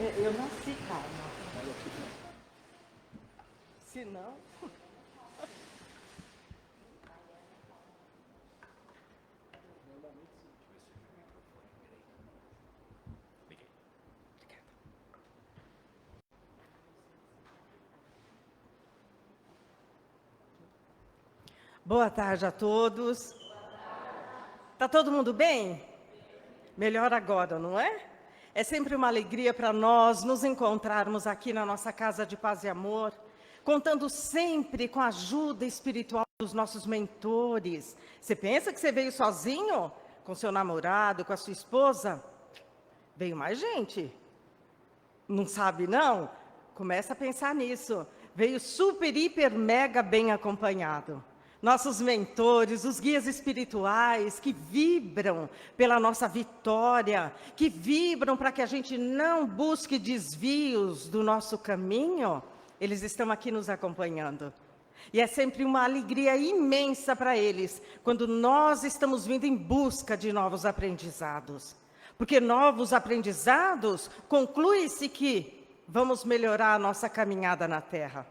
Eu nasci calma. Se não... Boa tarde a todos. Tá todo mundo bem? Melhor agora, não é? É sempre uma alegria para nós nos encontrarmos aqui na nossa casa de paz e amor, contando sempre com a ajuda espiritual dos nossos mentores. Você pensa que você veio sozinho? Com seu namorado, com a sua esposa? Veio mais gente. Não sabe, não? Começa a pensar nisso. Veio super, hiper, mega bem acompanhado. Nossos mentores, os guias espirituais que vibram pela nossa vitória, que vibram para que a gente não busque desvios do nosso caminho, eles estão aqui nos acompanhando. E é sempre uma alegria imensa para eles, quando nós estamos vindo em busca de novos aprendizados. Porque novos aprendizados, conclui-se que vamos melhorar a nossa caminhada na Terra.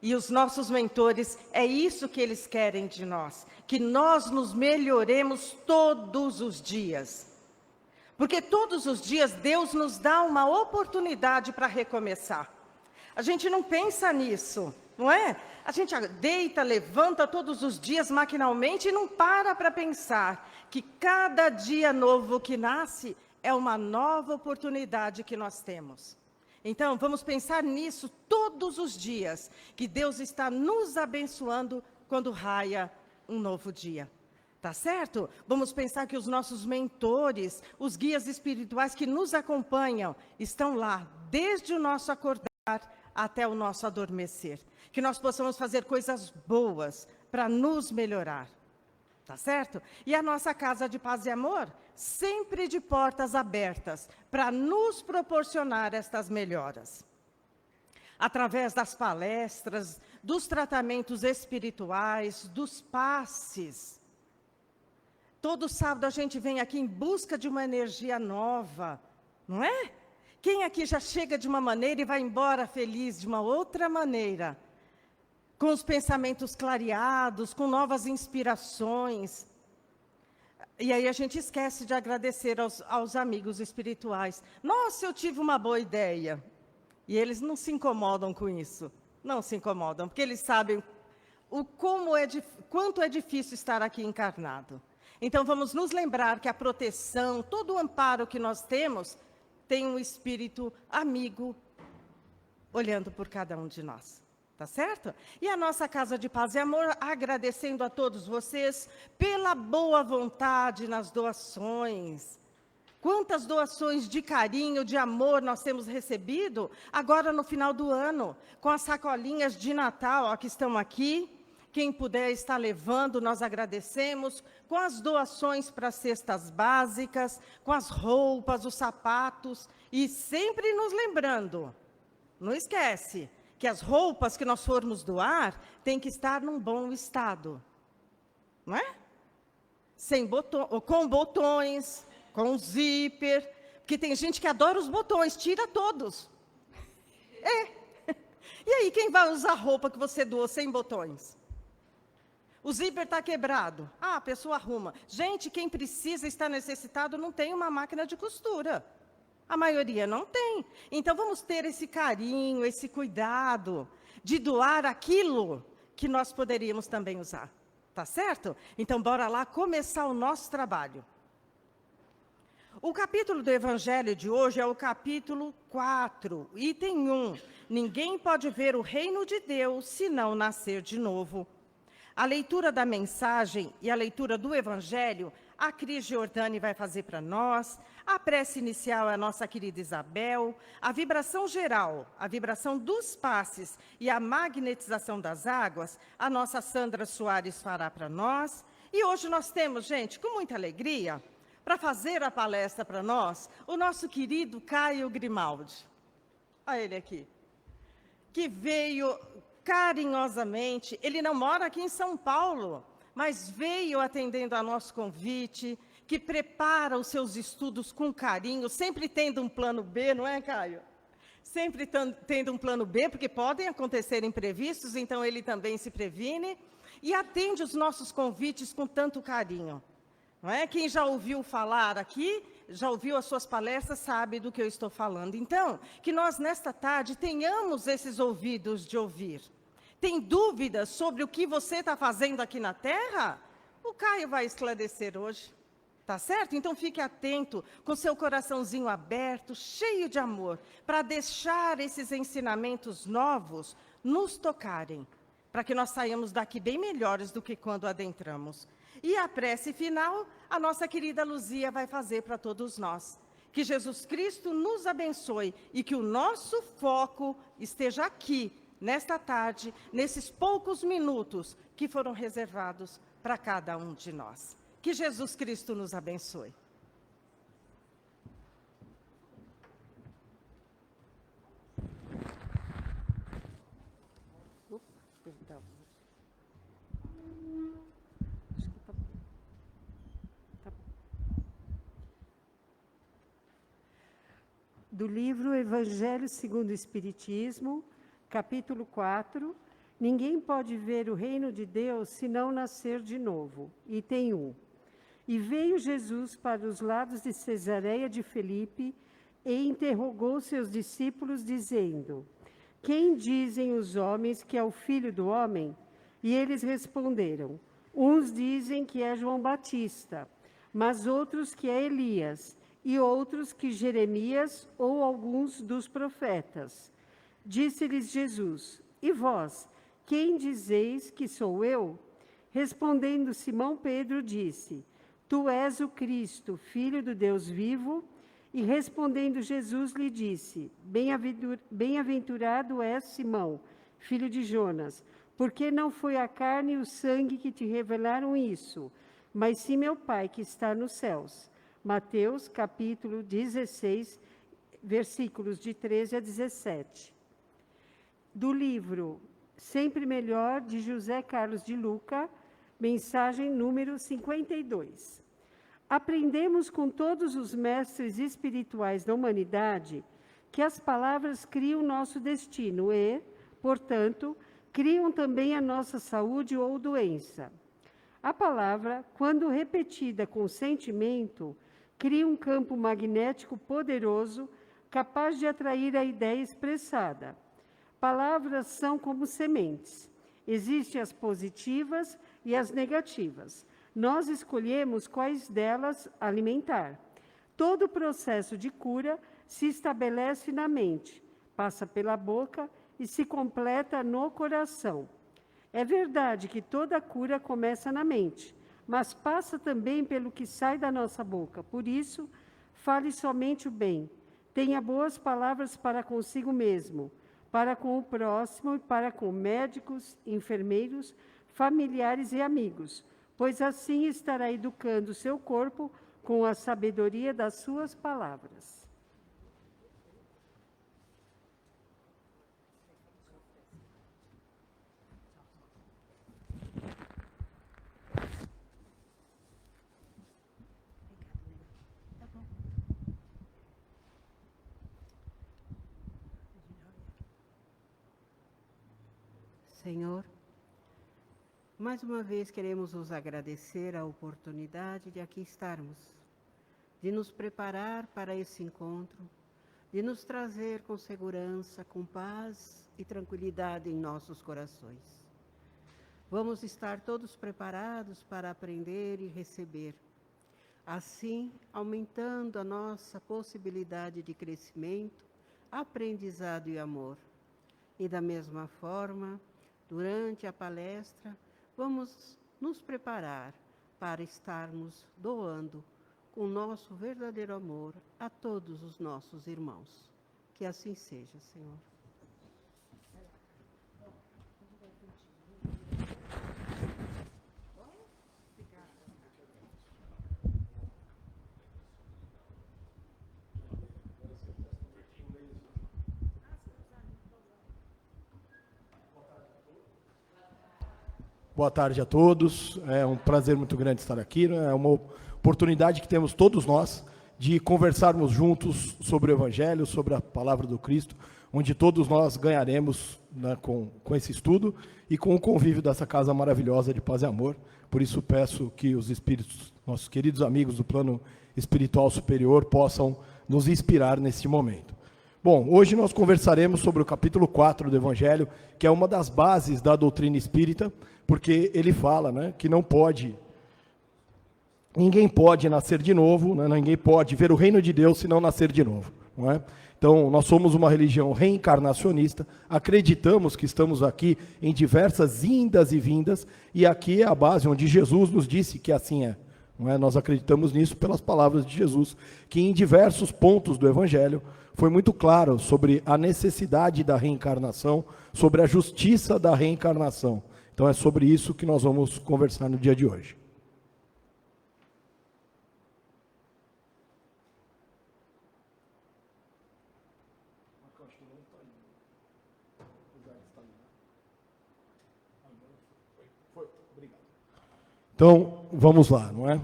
E os nossos mentores, é isso que eles querem de nós, que nós nos melhoremos todos os dias. Porque todos os dias Deus nos dá uma oportunidade para recomeçar. A gente não pensa nisso, não é? A gente deita, levanta todos os dias maquinalmente e não para pensar que cada dia novo que nasce é uma nova oportunidade que nós temos. Então, vamos pensar nisso todos os dias, que Deus está nos abençoando quando raia um novo dia. Tá certo? Vamos pensar que os nossos mentores, os guias espirituais que nos acompanham, estão lá desde o nosso acordar até o nosso adormecer. Que nós possamos fazer coisas boas para nos melhorar. Tá certo? E a nossa casa de paz e amor, sempre de portas abertas, para nos proporcionar estas melhoras. Através das palestras, dos tratamentos espirituais, dos passes. Todo sábado a gente vem aqui em busca de uma energia nova, não é? Quem aqui já chega de uma maneira e vai embora feliz de uma outra maneira? Com os pensamentos clareados, com novas inspirações. E aí a gente esquece de agradecer aos amigos espirituais. Nossa, eu tive uma boa ideia. E eles não se incomodam com isso. Não se incomodam, porque eles sabem quanto é difícil estar aqui encarnado. Então vamos nos lembrar que a proteção, todo o amparo que nós temos, tem um espírito amigo olhando por cada um de nós. Tá certo? E a nossa Casa de Paz e Amor, agradecendo a todos vocês pela boa vontade nas doações. Quantas doações de carinho, de amor nós temos recebido agora no final do ano, com as sacolinhas de Natal ó, que estão aqui. Quem puder estar levando, nós agradecemos, com as doações para as cestas básicas, com as roupas, os sapatos, e sempre nos lembrando, não esquece, que as roupas que nós formos doar têm que estar num bom estado, não é? Com botões, com zíper, porque tem gente que adora os botões, tira todos. E aí, quem vai usar roupa que você doou sem botões? O zíper está quebrado. A pessoa arruma. Gente, quem precisa, está necessitado, não tem uma máquina de costura. A maioria não tem. Então, vamos ter esse carinho, esse cuidado de doar aquilo que nós poderíamos também usar. Tá certo? Então, bora lá começar o nosso trabalho. O capítulo do Evangelho de hoje é o capítulo 4, item 1. Ninguém pode ver o reino de Deus se não nascer de novo. A leitura da mensagem e a leitura do Evangelho, a Cris Giordani vai fazer para nós. A prece inicial é a nossa querida Isabel. A vibração geral, a vibração dos passes e a magnetização das águas, a nossa Sandra Soares fará para nós. E hoje nós temos, gente, com muita alegria, para fazer a palestra para nós, o nosso querido Caio Grimaldi. Olha ele aqui. Que veio carinhosamente, ele não mora aqui em São Paulo, mas veio atendendo ao nosso convite, que prepara os seus estudos com carinho, sempre tendo um plano B, não é, Caio? Sempre tendo um plano B, porque podem acontecer imprevistos, então ele também se previne e atende os nossos convites com tanto carinho. Não é? Quem já ouviu falar aqui, já ouviu as suas palestras, sabe do que eu estou falando. Então, que nós, nesta tarde, tenhamos esses ouvidos de ouvir. Tem dúvidas sobre o que você está fazendo aqui na Terra? O Caio vai esclarecer hoje. Tá certo? Então fique atento, com seu coraçãozinho aberto, cheio de amor, para deixar esses ensinamentos novos nos tocarem, para que nós saiamos daqui bem melhores do que quando adentramos. E a prece final, a nossa querida Luzia vai fazer para todos nós. Que Jesus Cristo nos abençoe e que o nosso foco esteja aqui, nesta tarde, nesses poucos minutos que foram reservados para cada um de nós. Que Jesus Cristo nos abençoe. Perdão. Acho que tá. Do livro Evangelho segundo o Espiritismo, capítulo 4, ninguém pode ver o reino de Deus se não nascer de novo. Item 1. E veio Jesus para os lados de Cesareia de Filipe e interrogou seus discípulos, dizendo: Quem dizem os homens que é o Filho do Homem? E eles responderam: Uns dizem que é João Batista, mas outros que é Elias, e outros que Jeremias ou alguns dos profetas. Disse-lhes Jesus: E vós, quem dizeis que sou eu? Respondendo Simão Pedro, disse: Tu és o Cristo, Filho do Deus vivo. E respondendo Jesus lhe disse: Bem-aventurado és, Simão, filho de Jonas, porque não foi a carne e o sangue que te revelaram isso, mas sim meu Pai que está nos céus. Mateus, capítulo 16, versículos de 13 a 17. Do livro Sempre Melhor, de José Carlos de Luca, mensagem número 52. Aprendemos com todos os mestres espirituais da humanidade que as palavras criam nosso destino e, portanto, criam também a nossa saúde ou doença. A palavra, quando repetida com sentimento, cria um campo magnético poderoso capaz de atrair a ideia expressada. Palavras são como sementes. Existem as positivas e as negativas. Nós escolhemos quais delas alimentar. Todo o processo de cura se estabelece na mente, passa pela boca e se completa no coração. É verdade que toda cura começa na mente, mas passa também pelo que sai da nossa boca. Por isso, fale somente o bem. Tenha boas palavras para consigo mesmo, para com o próximo e para com médicos, enfermeiros, familiares e amigos, pois assim estará educando o seu corpo com a sabedoria das suas palavras. Senhor, mais uma vez queremos vos agradecer a oportunidade de aqui estarmos, de nos preparar para esse encontro, de nos trazer com segurança, com paz e tranquilidade em nossos corações. Vamos estar todos preparados para aprender e receber, assim aumentando a nossa possibilidade de crescimento, aprendizado e amor. E da mesma forma, durante a palestra, vamos nos preparar para estarmos doando com o nosso verdadeiro amor a todos os nossos irmãos. Que assim seja, Senhor. Boa tarde a todos, é um prazer muito grande estar aqui, né? É uma Oportunidade que temos todos nós de conversarmos juntos sobre o Evangelho, sobre a palavra do Cristo, onde todos nós ganharemos, né, com esse estudo e com o convívio dessa casa maravilhosa de paz e amor. Por isso peço que os espíritos, nossos queridos amigos do plano espiritual superior, possam nos inspirar neste momento. Bom, hoje nós conversaremos sobre o capítulo 4 do Evangelho, que é uma das bases da doutrina espírita, porque ele fala, né, que ninguém pode nascer de novo, né, ninguém pode ver o reino de Deus se não nascer de novo, não é? Então, nós somos uma religião reencarnacionista, acreditamos que estamos aqui em diversas indas e vindas, e aqui é a base onde Jesus nos disse que assim é. Não é? Nós acreditamos nisso pelas palavras de Jesus, que em diversos pontos do Evangelho foi muito claro sobre a necessidade da reencarnação, sobre a justiça da reencarnação. Então é sobre isso que nós vamos conversar no dia de hoje. Então, vamos lá, não é?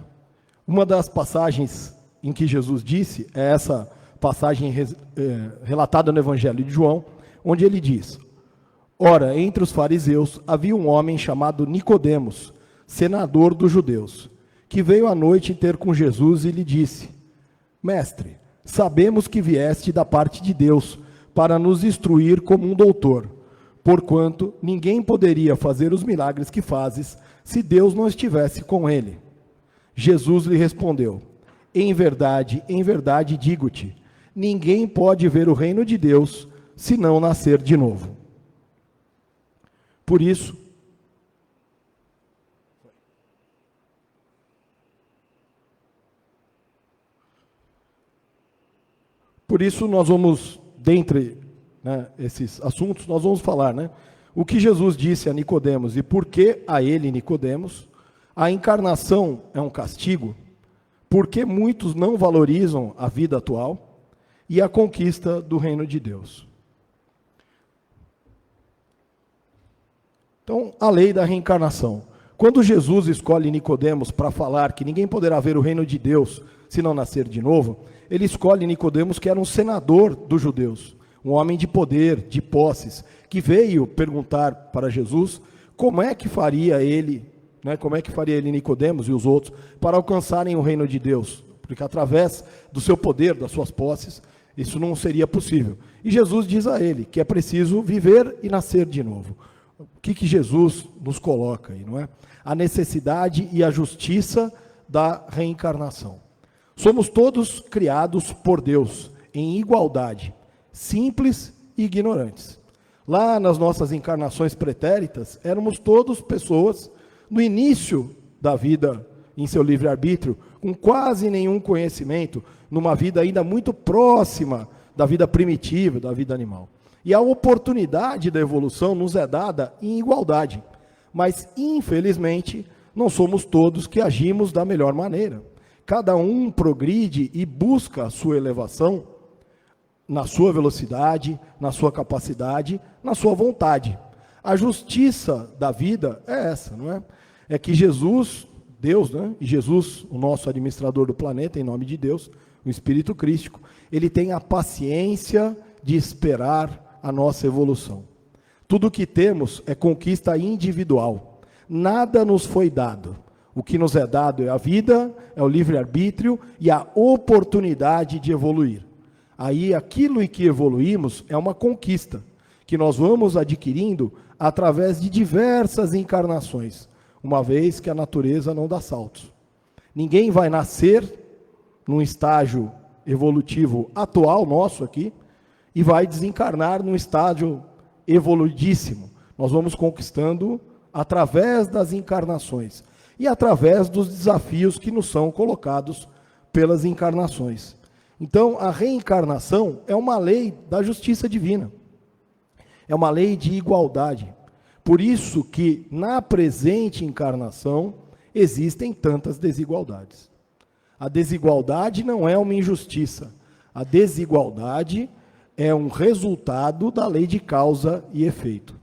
Uma das passagens em que Jesus disse é essa passagem relatada no Evangelho de João, onde ele diz: ora, entre os fariseus havia um homem chamado Nicodemos, senador dos judeus, que veio à noite ter com Jesus e lhe disse: mestre, sabemos que vieste da parte de Deus para nos instruir como um doutor, porquanto ninguém poderia fazer os milagres que fazes se Deus não estivesse com ele. Jesus lhe respondeu: em verdade, digo-te, ninguém pode ver o reino de Deus se não nascer de novo. Por isso, nós vamos, dentre, né, esses assuntos, nós vamos falar, né, o que Jesus disse a Nicodemos e por que a ele, Nicodemos, a encarnação é um castigo, porque muitos não valorizam a vida atual e a conquista do reino de Deus. Então, a lei da reencarnação. Quando Jesus escolhe Nicodemos para falar que ninguém poderá ver o reino de Deus se não nascer de novo, ele escolhe Nicodemos, que era um senador dos judeus, um homem de poder, de posses, que veio perguntar para Jesus como é que faria ele, né, como é que faria ele, Nicodemos e os outros, para alcançarem o reino de Deus, porque através do seu poder, das suas posses, isso não seria possível. E Jesus diz a ele que é preciso viver e nascer de novo. O que Jesus nos coloca aí, não é? A necessidade e a justiça da reencarnação. Somos todos criados por Deus em igualdade, simples e ignorantes. Lá nas nossas encarnações pretéritas, éramos todos pessoas no início da vida, em seu livre-arbítrio, com quase nenhum conhecimento, numa vida ainda muito próxima da vida primitiva, da vida animal. E a oportunidade da evolução nos é dada em igualdade, mas, infelizmente, não somos todos que agimos da melhor maneira. Cada um progride e busca a sua elevação na sua velocidade, na sua capacidade, na sua vontade. A justiça da vida é essa, não é? É que Jesus, Deus, né? E Jesus, o nosso administrador do planeta, em nome de Deus, o Espírito Crístico, ele tem a paciência de esperar a nossa evolução. Tudo o que temos é conquista individual. Nada nos foi dado. O que nos é dado é a vida, é o livre-arbítrio e a oportunidade de evoluir. Aí, aquilo em que evoluímos é uma conquista, que nós vamos adquirindo através de diversas encarnações, uma vez que a natureza não dá saltos. Ninguém vai nascer num estágio evolutivo atual nosso aqui e vai desencarnar num estágio evoluidíssimo. Nós vamos conquistando através das encarnações e através dos desafios que nos são colocados pelas encarnações. Então, a reencarnação é uma lei da justiça divina. É uma lei de igualdade. Por isso que, na presente encarnação, existem tantas desigualdades. A desigualdade não é uma injustiça. A desigualdade é um resultado da lei de causa e efeito.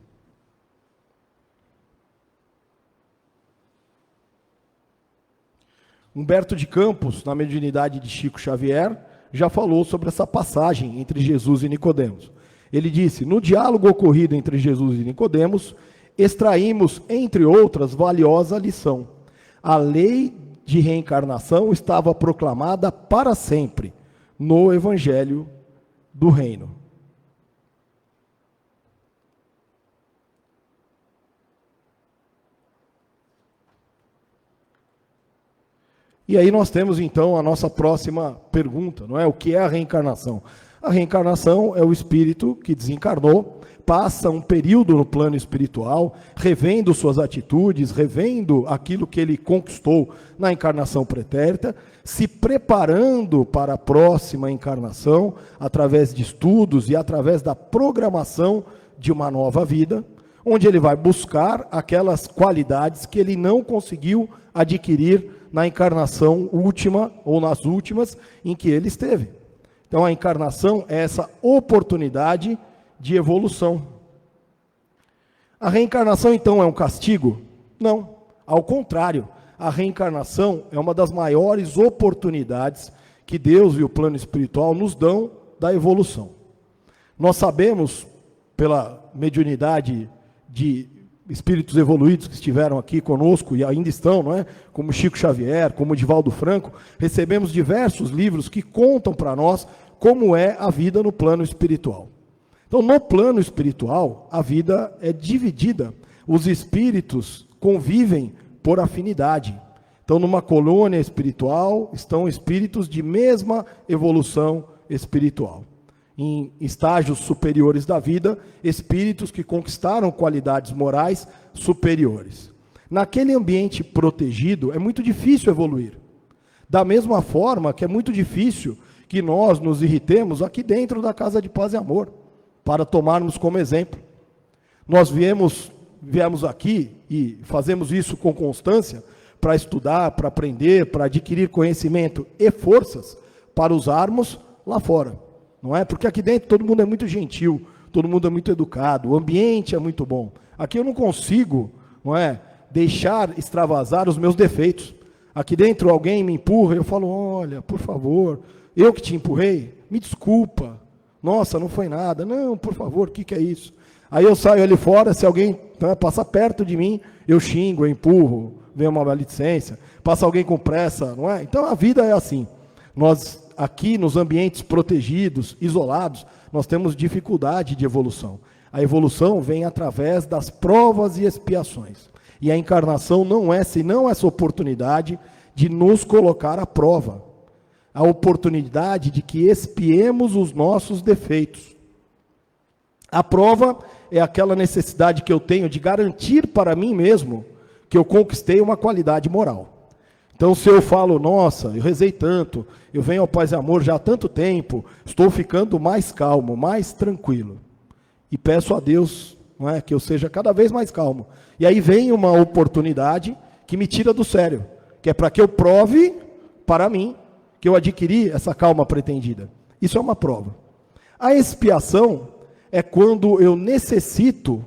Humberto de Campos, na mediunidade de Chico Xavier, já falou sobre essa passagem entre Jesus e Nicodemos. Ele disse: no diálogo ocorrido entre Jesus e Nicodemos, extraímos, entre outras, valiosa lição. A lei de reencarnação estava proclamada para sempre no Evangelho do Reino. E aí nós temos então a nossa próxima pergunta, não é? O que é a reencarnação? A reencarnação é o espírito que desencarnou, passa um período no plano espiritual, revendo suas atitudes, revendo aquilo que ele conquistou na encarnação pretérita, se preparando para a próxima encarnação, através de estudos e através da programação de uma nova vida, onde ele vai buscar aquelas qualidades que ele não conseguiu adquirir na encarnação última ou nas últimas em que ele esteve. Então a encarnação é essa oportunidade de evolução. A reencarnação então é um castigo? Não, ao contrário, a reencarnação é uma das maiores oportunidades que Deus e o plano espiritual nos dão da evolução. Nós sabemos, pela mediunidade de espíritos evoluídos que estiveram aqui conosco e ainda estão, não é? Como Chico Xavier, como Divaldo Franco, recebemos diversos livros que contam para nós como é a vida no plano espiritual. Então, no plano espiritual, a vida é dividida. Os espíritos convivem por afinidade. Então, numa colônia espiritual, estão espíritos de mesma evolução espiritual. Em estágios superiores da vida, espíritos que conquistaram qualidades morais superiores. Naquele ambiente protegido, é muito difícil evoluir. Da mesma forma que é muito difícil que nós nos irritemos aqui dentro da Casa de Paz e Amor, para tomarmos como exemplo. Nós viemos aqui e fazemos isso com constância para estudar, para aprender, para adquirir conhecimento e forças para usarmos lá fora. Não é? Porque aqui dentro todo mundo é muito gentil, todo mundo é muito educado, o ambiente é muito bom. Aqui eu não consigo, não é, deixar extravasar os meus defeitos. Aqui dentro alguém me empurra e eu falo: olha, por favor, eu que te empurrei, me desculpa. Nossa, não foi nada. Não, por favor, o que é isso? Aí eu saio ali fora, se alguém passar perto de mim, eu xingo, eu empurro, vem uma maledicência, passa alguém com pressa, não é? Então a vida é assim. Nós aqui nos ambientes protegidos, isolados, nós temos dificuldade de evolução. A evolução vem através das provas e expiações. E a encarnação não é senão essa oportunidade de nos colocar à prova. A oportunidade de que expiemos os nossos defeitos. A prova é aquela necessidade que eu tenho de garantir para mim mesmo que eu conquistei uma qualidade moral. Então, se eu falo: nossa, eu rezei tanto, eu venho ao Paz e Amor já há tanto tempo, estou ficando mais calmo, mais tranquilo. E peço a Deus, não é, que eu seja cada vez mais calmo. E aí vem uma oportunidade que me tira do sério, que é para que eu prove para mim que eu adquiri essa calma pretendida. Isso é uma prova. A expiação é quando eu necessito,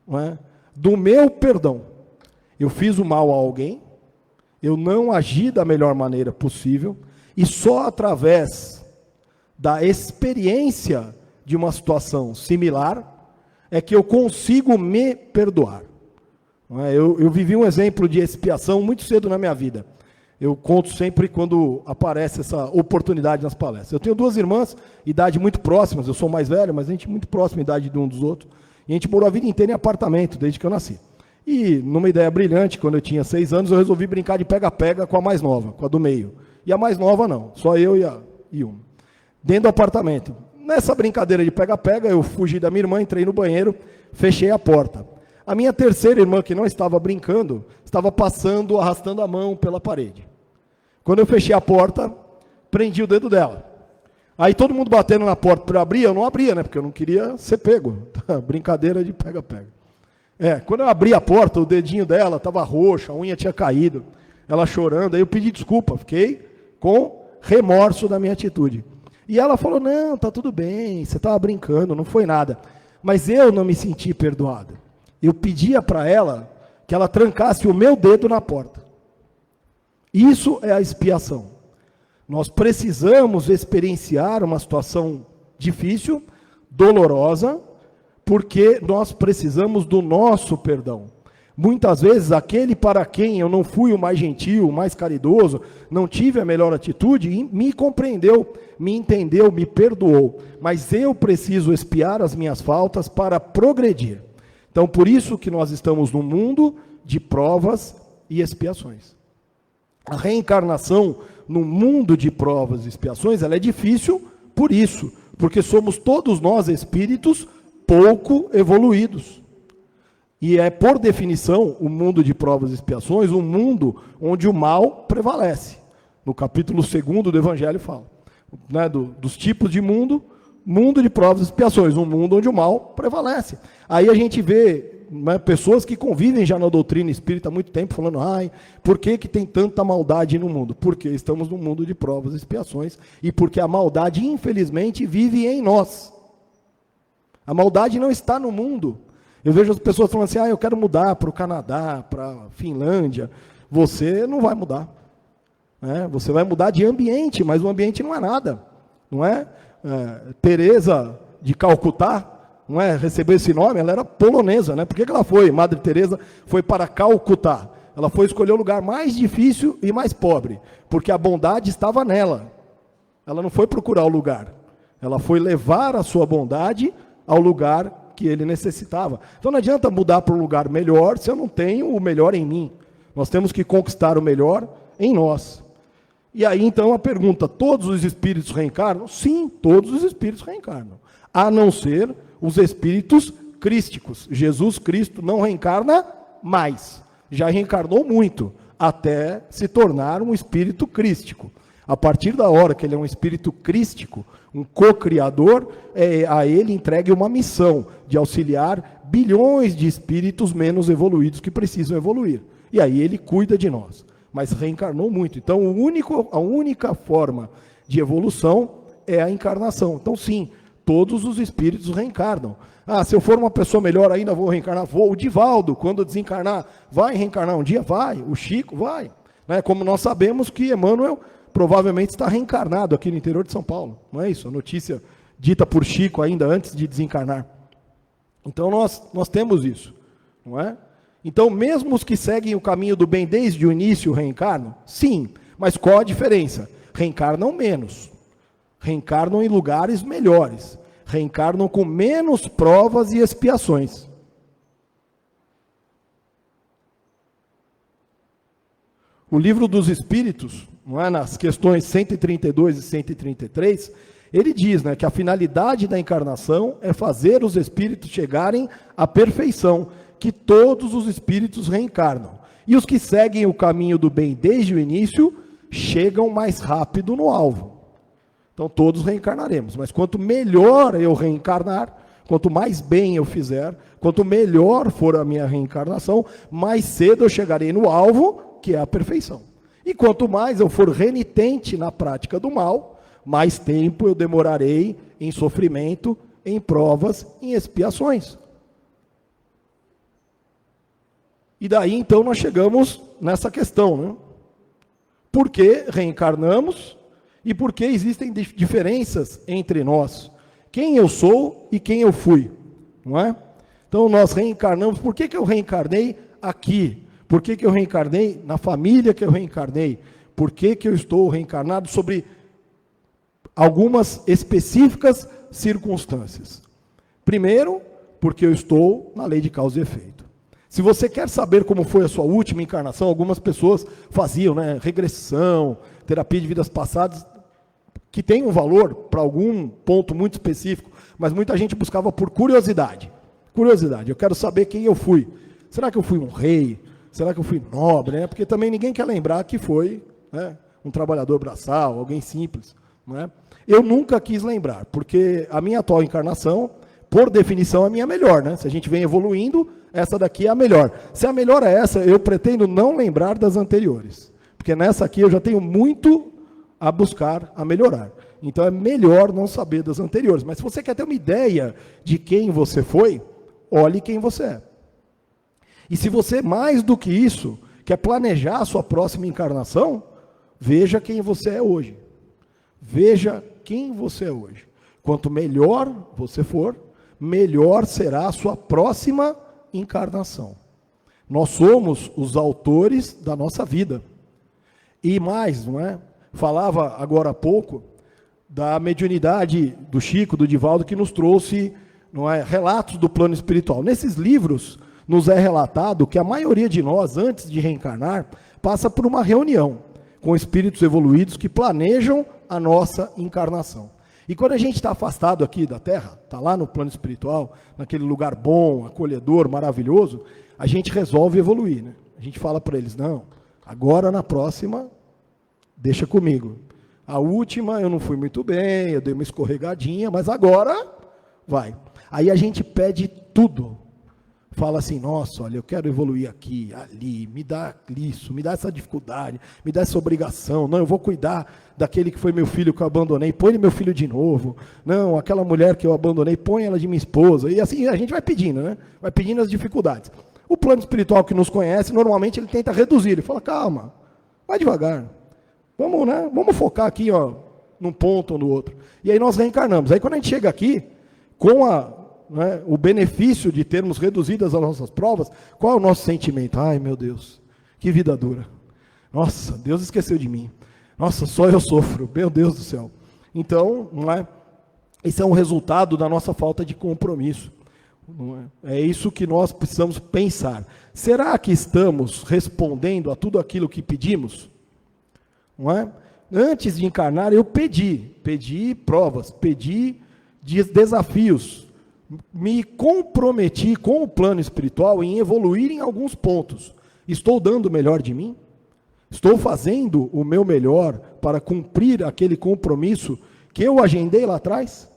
não é, do meu perdão. Eu fiz o mal a alguém, eu não agi da melhor maneira possível, e só através da experiência de uma situação similar é que eu consigo me perdoar. Não é? Eu vivi um exemplo de expiação muito cedo na minha vida. Eu conto sempre quando aparece essa oportunidade nas palestras. Eu tenho duas irmãs, idade muito próximas, eu sou mais velho, mas a gente é muito próximo, idade de um dos outros, e a gente morou a vida inteira em apartamento, desde que eu nasci. E, numa ideia brilhante, quando eu tinha 6 anos, eu resolvi brincar de pega-pega com a mais nova, com a do meio. E a mais nova não, só eu e uma. Dentro do apartamento. Nessa brincadeira de pega-pega, eu fugi da minha irmã, entrei no banheiro, fechei a porta. A minha terceira irmã, que não estava brincando, estava passando, arrastando a mão pela parede. Quando eu fechei a porta, prendi o dedo dela. Aí todo mundo batendo na porta para abrir, eu não abria, né? Porque eu não queria ser pego. Brincadeira de pega-pega. Quando eu abri a porta, o dedinho dela estava roxo, a unha tinha caído. Ela chorando, aí eu pedi desculpa, fiquei com remorso da minha atitude. E ela falou: não, tá tudo bem, você estava brincando, não foi nada. Mas eu não me senti perdoado. Eu pedia para ela que ela trancasse o meu dedo na porta. Isso é a expiação. Nós precisamos experienciar uma situação difícil, dolorosa, porque nós precisamos do nosso perdão. Muitas vezes, aquele para quem eu não fui o mais gentil, o mais caridoso, não tive a melhor atitude, me compreendeu, me entendeu, me perdoou. Mas eu preciso expiar as minhas faltas para progredir. Então, por isso que nós estamos num mundo de provas e expiações. A reencarnação no mundo de provas e expiações, ela é difícil por isso, porque somos todos nós espíritos pouco evoluídos. E é, por definição, o mundo de provas e expiações, um mundo onde o mal prevalece. No capítulo 2º do Evangelho fala, né, dos tipos de mundo de provas e expiações, um mundo onde o mal prevalece. Aí a gente vê, né, pessoas que convivem já na doutrina espírita há muito tempo, falando, por que tem tanta maldade no mundo? Porque estamos num mundo de provas e expiações, e porque a maldade, infelizmente, vive em nós. A maldade não está no mundo. Eu vejo as pessoas falando assim, eu quero mudar para o Canadá, para a Finlândia. Você não vai mudar. Você vai mudar de ambiente, mas o ambiente não é nada. Não é? Teresa de Calcutá, não é? Recebeu esse nome, ela era polonesa, né? Por que ela foi? Madre Teresa foi para Calcutá. Ela foi escolher o lugar mais difícil e mais pobre, porque a bondade estava nela. Ela não foi procurar o lugar. Ela foi levar a sua bondade ao lugar que ele necessitava. Então não adianta mudar para um lugar melhor se eu não tenho o melhor em mim. Nós temos que conquistar o melhor em nós. E aí então a pergunta, todos os espíritos reencarnam? Sim, todos os espíritos reencarnam. A não ser os espíritos crísticos. Jesus Cristo não reencarna mais. Já reencarnou muito, até se tornar um espírito crístico. A partir da hora que ele é um espírito crístico, um co-criador, a ele entregue uma missão de auxiliar bilhões de espíritos menos evoluídos que precisam evoluir. E aí ele cuida de nós. Mas reencarnou muito. Então, a única forma de evolução é a encarnação. Então, sim, todos os espíritos reencarnam. Se eu for uma pessoa melhor ainda, vou reencarnar. O Divaldo, quando desencarnar, vai reencarnar um dia? Vai. O Chico vai. Como nós sabemos que Emmanuel provavelmente está reencarnado aqui no interior de São Paulo. Não é isso? A notícia dita por Chico ainda antes de desencarnar. Então nós temos isso, não é? Então mesmo os que seguem o caminho do bem desde o início reencarnam? Sim, mas qual a diferença? Reencarnam menos. Reencarnam em lugares melhores. Reencarnam com menos provas e expiações. O Livro dos Espíritos, não é, nas questões 132 e 133, ele diz, né, que a finalidade da encarnação é fazer os espíritos chegarem à perfeição, que todos os espíritos reencarnam. E os que seguem o caminho do bem desde o início, chegam mais rápido no alvo. Então todos reencarnaremos, mas quanto melhor eu reencarnar, quanto mais bem eu fizer, quanto melhor for a minha reencarnação, mais cedo eu chegarei no alvo, que é a perfeição. E quanto mais eu for renitente na prática do mal, mais tempo eu demorarei em sofrimento, em provas, em expiações. E daí então nós chegamos nessa questão, né? Por que reencarnamos e por que existem diferenças entre nós? Quem eu sou e quem eu fui, não é? Então nós reencarnamos. Por que eu reencarnei aqui? Por que eu reencarnei na família que eu reencarnei? Por que eu estou reencarnado sobre algumas específicas circunstâncias? Primeiro, porque eu estou na lei de causa e efeito. Se você quer saber como foi a sua última encarnação, algumas pessoas faziam, né, regressão, terapia de vidas passadas, que tem um valor para algum ponto muito específico, mas muita gente buscava por curiosidade. Curiosidade, eu quero saber quem eu fui. Será que eu fui um rei? Será que eu fui nobre? Né? Porque também ninguém quer lembrar que foi, né, um trabalhador braçal, alguém simples. Né? Eu nunca quis lembrar, porque a minha atual encarnação, por definição, é a minha melhor. Né? Se a gente vem evoluindo, essa daqui é a melhor. Se a melhor é essa, eu pretendo não lembrar das anteriores. Porque nessa aqui eu já tenho muito a buscar, a melhorar. Então é melhor não saber das anteriores. Mas se você quer ter uma ideia de quem você foi, olhe quem você é. E se você, mais do que isso, quer planejar a sua próxima encarnação, veja quem você é hoje. Veja quem você é hoje. Quanto melhor você for, melhor será a sua próxima encarnação. Nós somos os autores da nossa vida. E mais, não é? Falava agora há pouco da mediunidade do Chico, do Divaldo, que nos trouxe, não é, relatos do plano espiritual. Nesses livros nos é relatado que a maioria de nós, antes de reencarnar, passa por uma reunião com espíritos evoluídos que planejam a nossa encarnação. E quando a gente está afastado aqui da Terra, está lá no plano espiritual, naquele lugar bom, acolhedor, maravilhoso, a gente resolve evoluir, né? A gente fala para eles, não, agora na próxima, deixa comigo. A última eu não fui muito bem, eu dei uma escorregadinha, mas agora vai. Aí a gente pede tudo. Fala assim, nossa, olha, eu quero evoluir aqui, ali, me dá isso, me dá essa dificuldade, me dá essa obrigação. Não, eu vou cuidar daquele que foi meu filho que eu abandonei, põe ele meu filho de novo. Não, aquela mulher que eu abandonei, põe ela de minha esposa. E assim a gente vai pedindo, né? Vai pedindo as dificuldades. O plano espiritual que nos conhece, normalmente ele tenta reduzir. Ele fala, calma, vai devagar. Vamos, né? Vamos focar aqui, ó, num ponto ou no outro. E aí nós reencarnamos. Aí quando a gente chega aqui, com o benefício de termos reduzidas as nossas provas, qual é o nosso sentimento? Ai, meu Deus, que vida dura. Nossa, Deus esqueceu de mim. Nossa, só eu sofro. Meu Deus do céu. Então, não é? Esse é um resultado da nossa falta de compromisso. Não é? É isso que nós precisamos pensar. Será que estamos respondendo a tudo aquilo que pedimos? Não é? Antes de encarnar, eu pedi provas, pedi desafios, me comprometi com o plano espiritual em evoluir em alguns pontos. Estou dando o melhor de mim? Estou fazendo o meu melhor para cumprir aquele compromisso que eu agendei lá atrás?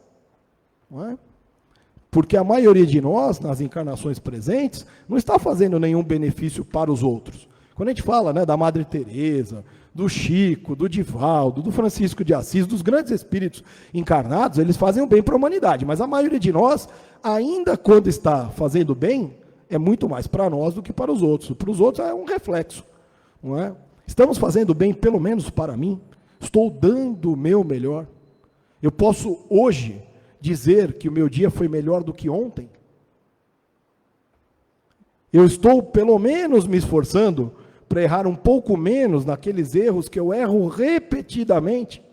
Não é? Porque a maioria de nós, nas encarnações presentes, não está fazendo nenhum benefício para os outros. Quando a gente fala, né, da Madre Teresa, do Chico, do Divaldo, do Francisco de Assis, dos grandes espíritos encarnados, eles fazem o bem para a humanidade, mas a maioria de nós, ainda quando está fazendo bem, é muito mais para nós do que para os outros. Para os outros é um reflexo, não é? Estamos fazendo bem pelo menos para mim? Estou dando o meu melhor? Eu posso hoje dizer que o meu dia foi melhor do que ontem? Eu estou pelo menos me esforçando para errar um pouco menos naqueles erros que eu erro repetidamente?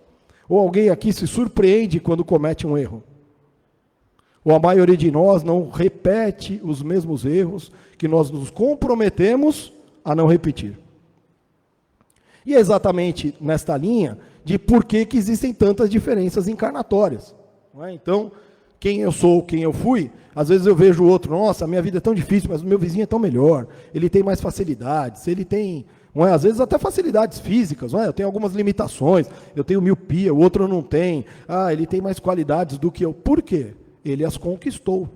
Ou alguém aqui se surpreende quando comete um erro? Ou a maioria de nós não repete os mesmos erros que nós nos comprometemos a não repetir? E é exatamente nesta linha de por que existem tantas diferenças encarnatórias. Não é? Então, quem eu sou, quem eu fui, às vezes eu vejo o outro, nossa, a minha vida é tão difícil, mas o meu vizinho é tão melhor, ele tem mais facilidades, ele tem, não é? Às vezes até facilidades físicas, não é? Eu tenho algumas limitações, eu tenho miopia, o outro não tem, ele tem mais qualidades do que eu. Por quê? Ele as conquistou.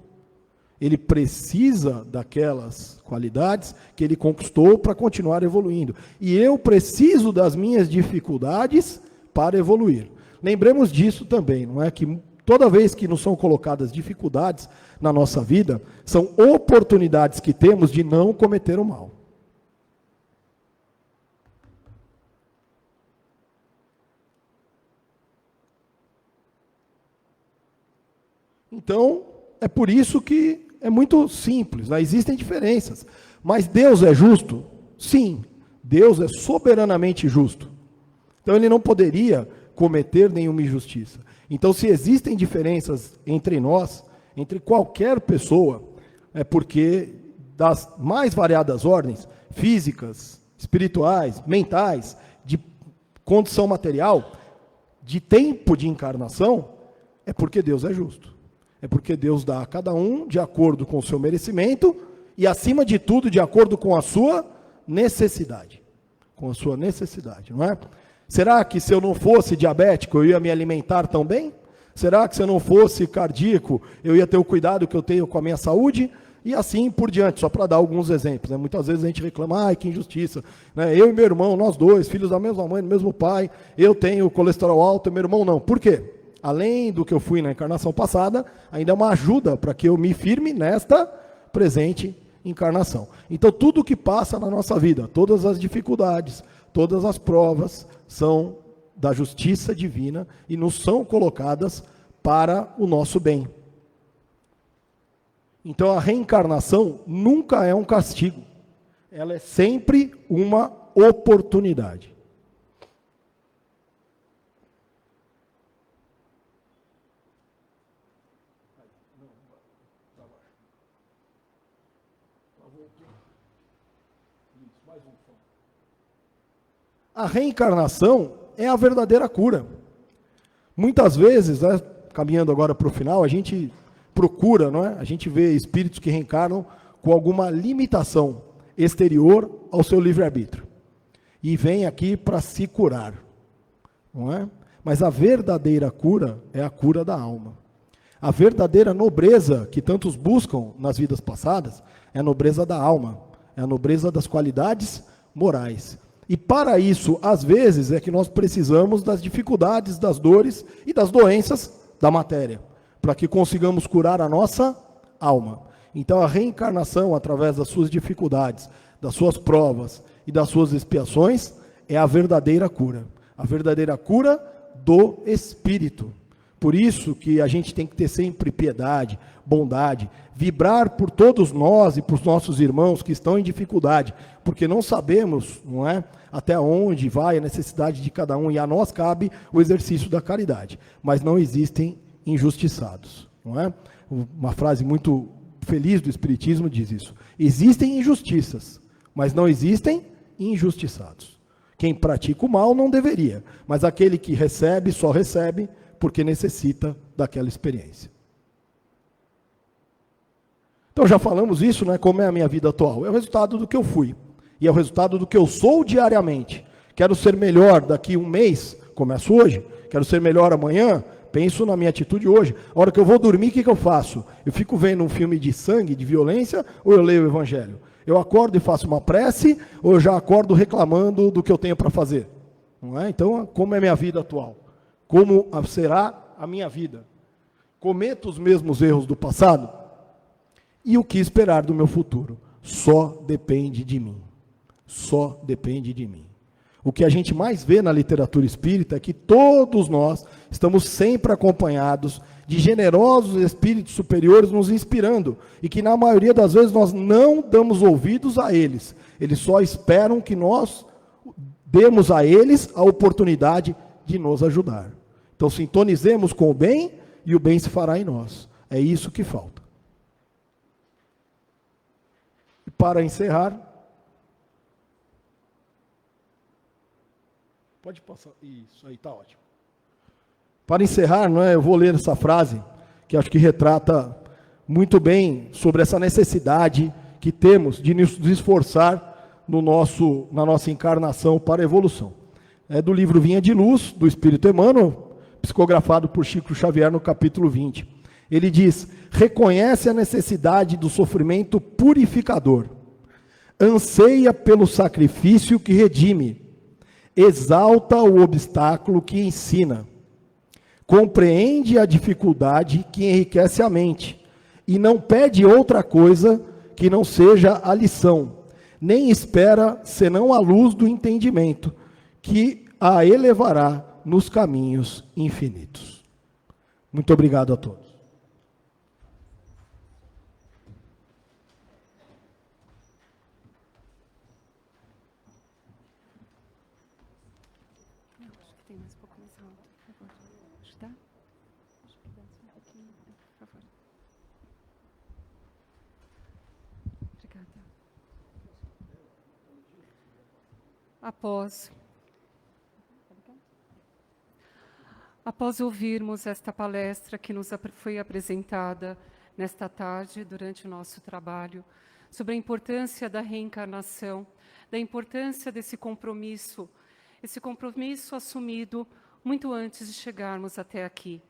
Ele precisa daquelas qualidades que ele conquistou para continuar evoluindo. E eu preciso das minhas dificuldades para evoluir. Lembremos disso também, não é? Que toda vez que nos são colocadas dificuldades na nossa vida, são oportunidades que temos de não cometer o mal. Então, é por isso que é muito simples, né? Existem diferenças. Mas Deus é justo? Sim, Deus é soberanamente justo. Então, Ele não poderia cometer nenhuma injustiça. Então, se existem diferenças entre nós, entre qualquer pessoa, é porque das mais variadas ordens, físicas, espirituais, mentais, de condição material, de tempo de encarnação, é porque Deus é justo. É porque Deus dá a cada um de acordo com o seu merecimento e, acima de tudo, de acordo com a sua necessidade. Com a sua necessidade, não é? Será que se eu não fosse diabético, eu ia me alimentar tão bem? Será que se eu não fosse cardíaco, eu ia ter o cuidado que eu tenho com a minha saúde? E assim por diante, só para dar alguns exemplos. Né? Muitas vezes a gente reclama, ai, que injustiça. Né? Eu e meu irmão, nós dois, filhos da mesma mãe, do mesmo pai, eu tenho colesterol alto e meu irmão não. Por quê? Além do que eu fui na encarnação passada, ainda é uma ajuda para que eu me firme nesta presente encarnação. Então, tudo que passa na nossa vida, todas as dificuldades, todas as provas, são da justiça divina e nos são colocadas para o nosso bem. Então, a reencarnação nunca é um castigo. Ela é sempre uma oportunidade. A reencarnação é a verdadeira cura. Muitas vezes, né, caminhando agora para o final, a gente procura, não é? A gente vê espíritos que reencarnam com alguma limitação exterior ao seu livre-arbítrio. E vem aqui para se curar, não é? Mas a verdadeira cura é a cura da alma. A verdadeira nobreza que tantos buscam nas vidas passadas é a nobreza da alma, é a nobreza das qualidades morais. E para isso, às vezes, é que nós precisamos das dificuldades, das dores e das doenças da matéria, para que consigamos curar a nossa alma. Então, a reencarnação, através das suas dificuldades, das suas provas e das suas expiações, é a verdadeira cura do espírito. Por isso que a gente tem que ter sempre piedade, bondade, vibrar por todos nós e por nossos irmãos que estão em dificuldade, porque não sabemos, não é, até onde vai a necessidade de cada um, e a nós cabe o exercício da caridade, mas não existem injustiçados, não é? Uma frase muito feliz do Espiritismo diz isso: existem injustiças, mas não existem injustiçados. Quem pratica o mal não deveria, mas aquele que recebe, só recebe porque necessita daquela experiência. Então já falamos isso, né? Como é a minha vida atual? É o resultado do que eu fui, e é o resultado do que eu sou diariamente. Quero ser melhor daqui um mês, começo hoje. Quero ser melhor amanhã, penso na minha atitude hoje. A hora que eu vou dormir, o que eu faço? Eu fico vendo um filme de sangue, de violência, ou eu leio o Evangelho? Eu acordo e faço uma prece, ou eu já acordo reclamando do que eu tenho para fazer? Não é? Então, como é a minha vida atual? Como será a minha vida? Cometo os mesmos erros do passado? E o que esperar do meu futuro? Só depende de mim. Só depende de mim. O que a gente mais vê na literatura espírita é que todos nós estamos sempre acompanhados de generosos espíritos superiores nos inspirando, e que na maioria das vezes nós não damos ouvidos a eles. Eles só esperam que nós demos a eles a oportunidade de nos ajudar. Então sintonizemos com o bem e o bem se fará em nós. É isso que falta. E para encerrar, pode passar, isso aí está ótimo. Para encerrar, não é, eu vou ler essa frase, que acho que retrata muito bem sobre essa necessidade que temos de nos esforçar na nossa encarnação para a evolução. É do livro Vinha de Luz, do Espírito Emmanuel, psicografado por Chico Xavier no capítulo 20. Ele diz: reconhece a necessidade do sofrimento purificador, anseia pelo sacrifício que redime, exalta o obstáculo que ensina, compreende a dificuldade que enriquece a mente, e não pede outra coisa que não seja a lição, nem espera senão a luz do entendimento, que a elevará nos caminhos infinitos. Muito obrigado a todos. Tem mais um pouco mais alto, por favor. Ajudar? Acho que dá um pouquinho, por favor. Obrigada. Após ouvirmos esta palestra que nos foi apresentada nesta tarde, durante o nosso trabalho, sobre a importância da reencarnação, da importância desse compromisso, esse compromisso assumido muito antes de chegarmos até aqui.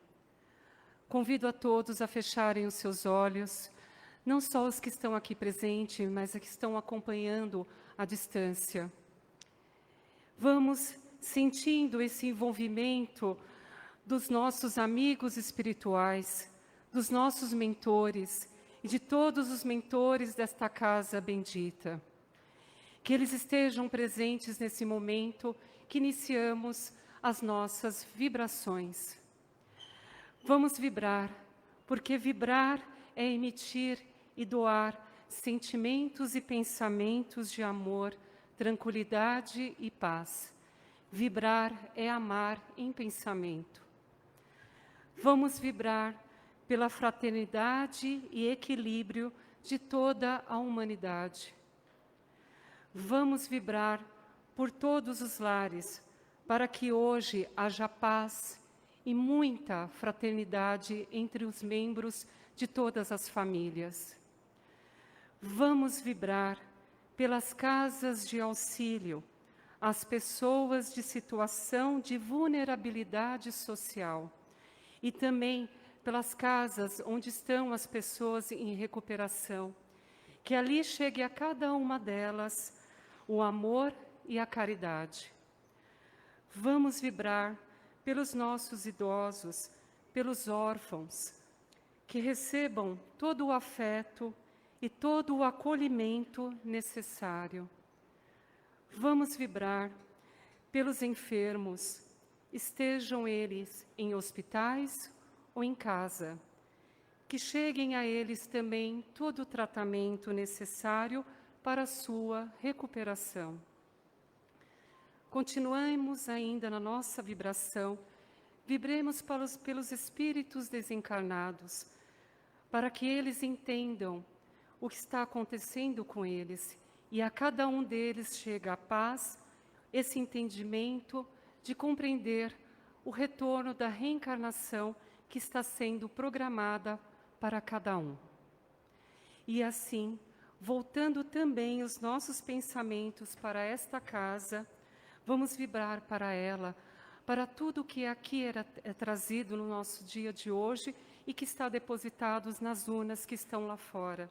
Convido a todos a fecharem os seus olhos, não só os que estão aqui presentes, mas os que estão acompanhando à distância. Vamos sentindo esse envolvimento dos nossos amigos espirituais, dos nossos mentores, e de todos os mentores desta casa bendita. Que eles estejam presentes nesse momento que iniciamos as nossas vibrações. Vamos vibrar, porque vibrar é emitir e doar sentimentos e pensamentos de amor, tranquilidade e paz. Vibrar é amar em pensamento. Vamos vibrar pela fraternidade e equilíbrio de toda a humanidade. Vamos vibrar por todos os lares, para que hoje haja paz e muita fraternidade entre os membros de todas as famílias. Vamos vibrar pelas casas de auxílio às pessoas de situação de vulnerabilidade social e também pelas casas onde estão as pessoas em recuperação, que ali chegue a cada uma delas o amor e a caridade. Vamos vibrar pelos nossos idosos, pelos órfãos, que recebam todo o afeto e todo o acolhimento necessário. Vamos vibrar pelos enfermos, estejam eles em hospitais ou em casa, que cheguem a eles também todo o tratamento necessário para a sua recuperação. Continuemos ainda na nossa vibração, vibremos pelos espíritos desencarnados, para que eles entendam o que está acontecendo com eles, e a cada um deles chega a paz, esse entendimento de compreender o retorno da reencarnação que está sendo programada para cada um. E assim, voltando também os nossos pensamentos para esta casa, vamos vibrar para ela, para tudo que aqui é trazido no nosso dia de hoje e que está depositado nas urnas que estão lá fora.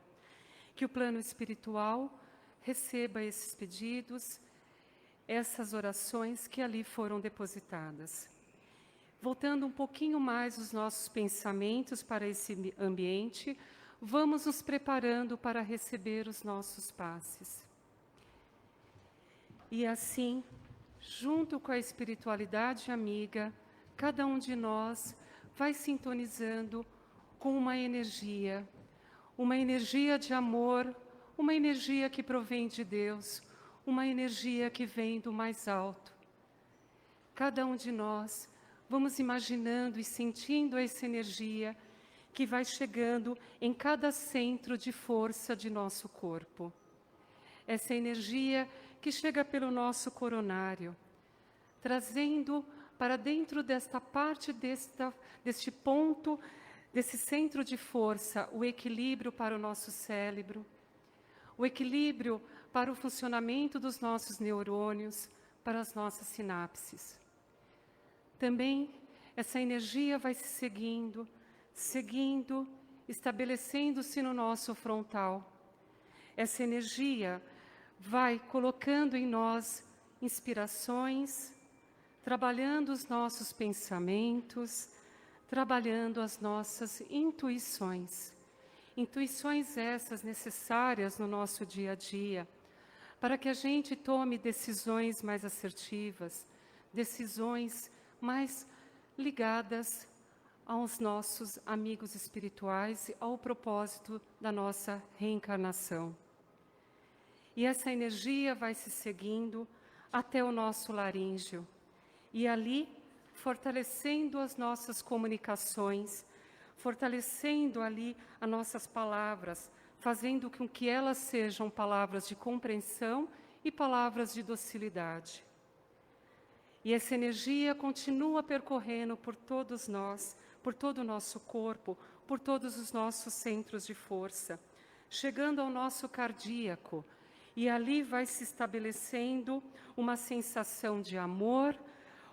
Que o plano espiritual receba esses pedidos, essas orações que ali foram depositadas. Voltando um pouquinho mais os nossos pensamentos para esse ambiente, vamos nos preparando para receber os nossos passes. E assim, junto com a espiritualidade amiga, cada um de nós vai sintonizando com uma energia de amor, uma energia que provém de Deus, uma energia que vem do mais alto. Cada um de nós vamos imaginando e sentindo essa energia que vai chegando em cada centro de força de nosso corpo. Essa energia que chega pelo nosso coronário, trazendo para dentro desta parte, deste ponto, desse centro de força, o equilíbrio para o nosso cérebro, o equilíbrio para o funcionamento dos nossos neurônios, para as nossas sinapses. Também essa energia vai se seguindo, estabelecendo-se no nosso frontal. Essa energia vai colocando em nós inspirações, trabalhando os nossos pensamentos, trabalhando as nossas intuições. Intuições essas necessárias no nosso dia a dia, para que a gente tome decisões mais assertivas, decisões mais ligadas aos nossos amigos espirituais e ao propósito da nossa reencarnação. E essa energia vai se seguindo até o nosso laríngeo, e ali fortalecendo as nossas comunicações, fortalecendo ali as nossas palavras, fazendo com que elas sejam palavras de compreensão e palavras de docilidade. E essa energia continua percorrendo por todos nós, por todo o nosso corpo, por todos os nossos centros de força, chegando ao nosso cardíaco, e ali vai se estabelecendo uma sensação de amor,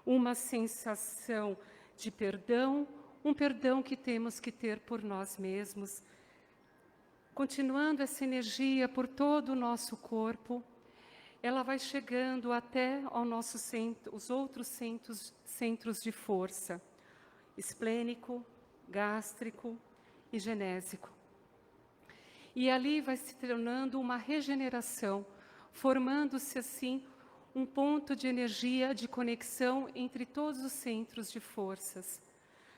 uma sensação de perdão, um perdão que temos que ter por nós mesmos. Continuando essa energia por todo o nosso corpo, ela vai chegando até ao nosso centro, os outros centros de força, esplênico, gástrico e genésico. E ali vai se tornando uma regeneração, formando-se assim um ponto de energia, de conexão entre todos os centros de forças.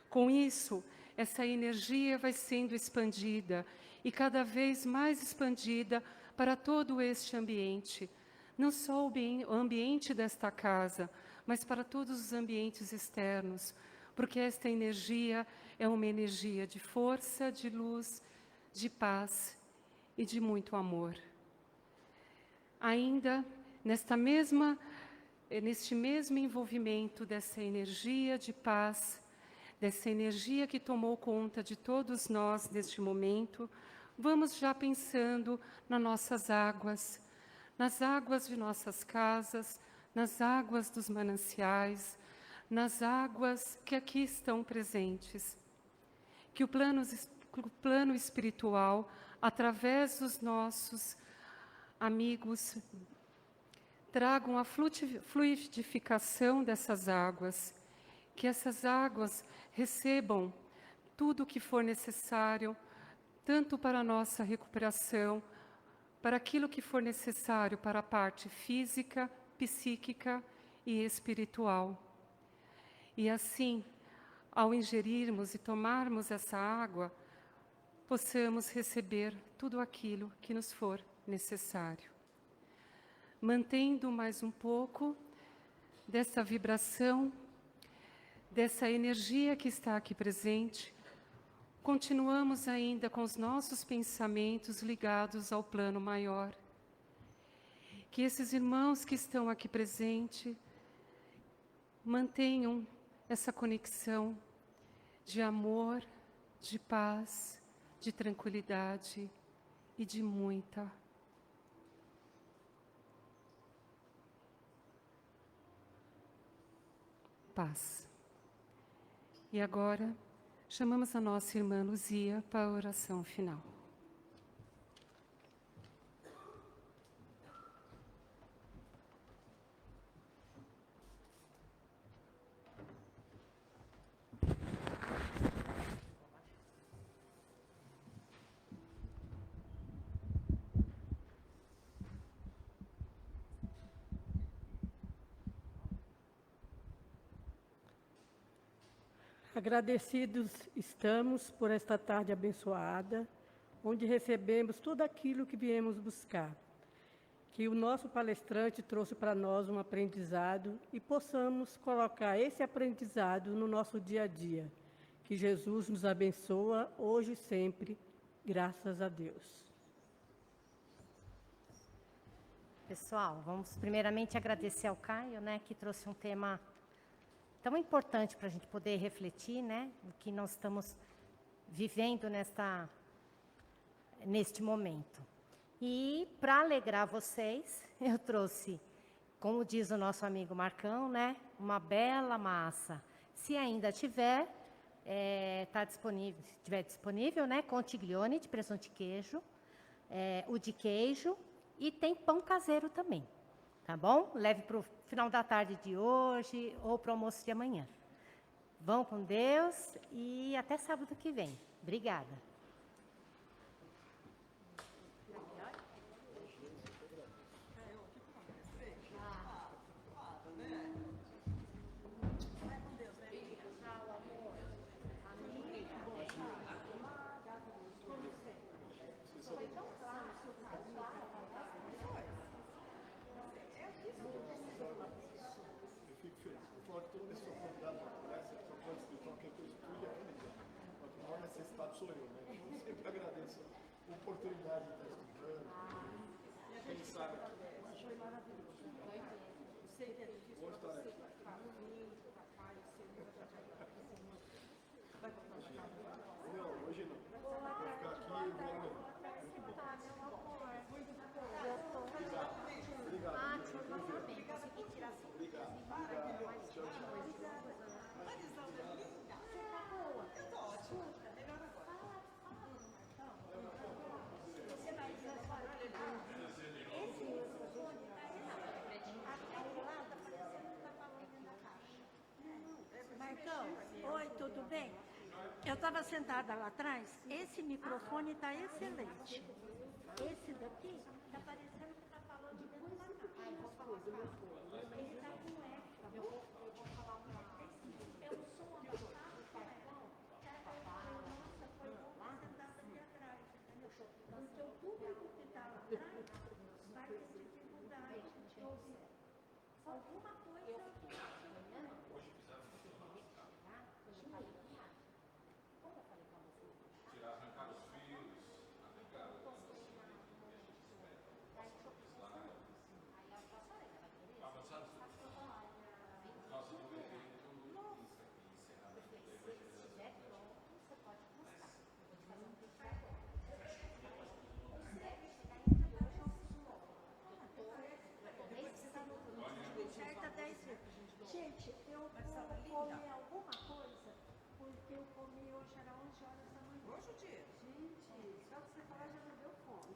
Com isso, essa energia vai sendo expandida e cada vez mais expandida para todo este ambiente. Não só o ambiente desta casa, mas para todos os ambientes externos, porque esta energia é uma energia de força, de luz, de paz e de muito amor. Ainda neste mesmo envolvimento dessa energia de paz, dessa energia que tomou conta de todos nós neste momento, vamos já pensando nas nossas águas, nas águas de nossas casas, nas águas dos mananciais, nas águas que aqui estão presentes. Que o plano espiritual, através dos nossos amigos, tragam a fluidificação dessas águas, que essas águas recebam tudo o que for necessário, tanto para a nossa recuperação, para aquilo que for necessário para a parte física, psíquica e espiritual. E assim, ao ingerirmos e tomarmos essa água, possamos receber tudo aquilo que nos for necessário. Mantendo mais um pouco dessa vibração, dessa energia que está aqui presente, continuamos ainda com os nossos pensamentos ligados ao plano maior. Que esses irmãos que estão aqui presentes mantenham essa conexão de amor, de paz, de tranquilidade e de muita paz. E agora, chamamos a nossa irmã Luzia para a oração final. Agradecidos estamos por esta tarde abençoada, onde recebemos tudo aquilo que viemos buscar. Que o nosso palestrante trouxe para nós um aprendizado e possamos colocar esse aprendizado no nosso dia a dia. Que Jesus nos abençoa hoje e sempre, graças a Deus. Pessoal, vamos primeiramente agradecer ao Caio, né, que trouxe um tema tão importante para a gente poder refletir, né, o que nós estamos vivendo neste momento. E, para alegrar vocês, eu trouxe, como diz o nosso amigo Marcão, né, uma bela massa. Se ainda tiver, estiver disponível, né, contiglione de presunto e queijo, o de queijo, e tem pão caseiro também. Tá bom? Leve para o final da tarde de hoje ou para o almoço de amanhã. Vão com Deus e até sábado que vem. Obrigada. Sou eu, né? Eu sempre agradeço a oportunidade de estar estudando, pensar aqui. Foi maravilhoso. Sei que é difícil para você, não, hoje não. Vou ficar aqui e vou amanhã. Obrigado. Ah, tchau, bem. Consegui tirar assim. Obrigado. Tchau, tchau. Marcão, oi, tudo bem? Eu estava sentada lá atrás, esse microfone está excelente. Esse daqui está parecendo que está falando dentro da caixa. Ele está com eco. Eu vou falar para é o som da sala com eco. Nossa, foi bom sentar aqui atrás, entendeu? Porque o público que está lá atrás vai ter dificuldade de ouvir alguma coisa. Gente, eu vou comer alguma coisa, porque eu comi hoje, era 11 horas da manhã. Hoje o dia? Gente, só que você falar já me deu fome.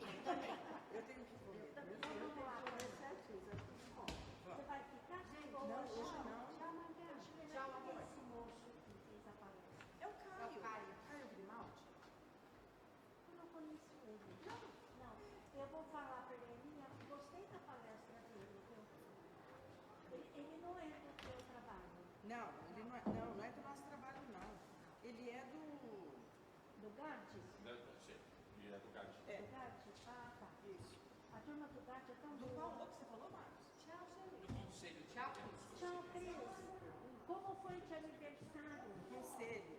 Eu tenho que comer. Vamos lá, comer certinho, já fiz fome. Você vai ficar? Não, hoje não. Tchau, Margarida. Tchau, amor. Esse moço que fez a palestra. É o Caio. Caio Grimaldi? Eu não conheço ele. Não. Eu vou falar para ele, eu gostei da palestra dele, viu? Ele não é do teu trabalho. Não, ele não é do nosso trabalho, não. Ele é do... Do GAD? Sim, ele é do GAD. Do GAD? Ah, tá. Isso. A turma do GAD é tão Do boa. qual que você falou, Marcos? Tchau, Cris. Do conselho. Tchau. Tchau, Cris. Como foi de aniversário? Conselho.